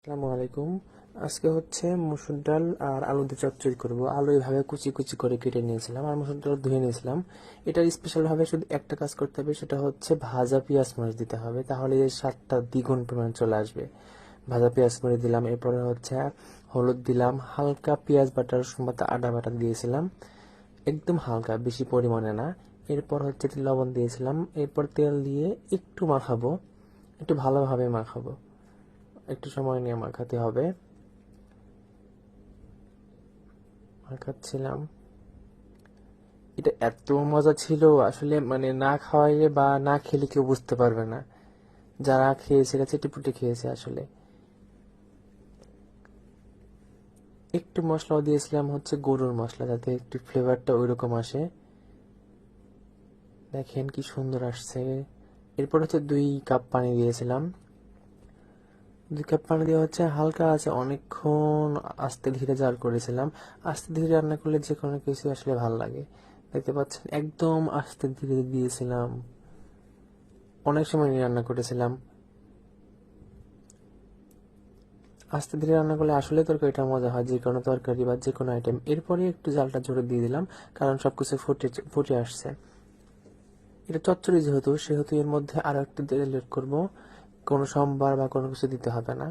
আসসালামু আলাইকুম। আজকে হচ্ছে মসুর ডাল আর আলু দিয়ে চচ্চড়ি করব। আলু এইভাবে কুচি কুচি করে কেটে নিয়েছিলাম আর মসুর ডাল ধুয়ে নিয়েছিলাম। এটার স্পেশাল ভাবে শুধু একটা কাজ করতে হবে, সেটা হচ্ছে ভাজা পেঁয়াজ মরিচ দিতে হবে, তাহলে এই স্বাদটা দ্বিগুণ পরিমাণ চলে আসবে। ভাজা পেঁয়াজ মরিচ দিলাম, এরপরে হচ্ছে হলুদ দিলাম, হালকা পেঁয়াজ বাটা রসুন বাটা আদা বাটা দিয়েছিলাম, একদম হালকা, বেশি পরিমাণে না। এরপর হচ্ছে লবণ দিয়েছিলাম, এরপর তেল দিয়ে একটু মাখাবো, একটু ভালোভাবে মাখাবো, একটু সময় নিয়ে মাখাতে হবে। মাখাচ্ছিলাম, এটা এত মজা ছিল আসলে, মানে না খাওয়াইলে বা না খেলে কেউ বুঝতে পারবে না। যারা খেয়েছে এরা চেটেপুটে খেয়েছে আসলে। একটু মশলাও দিয়েছিলাম, হচ্ছে গরুর মশলা, যাতে একটু ফ্লেভারটা ওইরকম আসে। দেখেন কি সুন্দর আসছে। এরপর হচ্ছে 2 কাপ পানি দিয়েছিলাম। 2 কাপ পানি দিয়ে হচ্ছে হালকা আছে অনেকক্ষণ আস্তে ধীরে জাল করেছিলাম। আস্তে ধীরে রান্না করলে যে কোনো কিছু আসলে ভালো লাগে। দেখতে পাচ্ছেন একদম আস্তে ধীরে দিয়েছিলাম, অনেক সময় নিয়ে রান্না করেছিলাম। আস্তে ধীরে রান্না করলে আসলে তরকারিটা মজা হয়, যে কোনো তরকারি বা যে কোনো আইটেম। এরপরে একটু জালটা জোরে দিয়ে দিলাম, কারণ সবকিছু ফুটে ফুটে আসছে। এটা চচ্চড়ি যেহেতু, সেহেতু এর মধ্যে আরো একটু তেল এড করবো। কোনো সম্বার বা কোনো কিছু দিতে হবে না।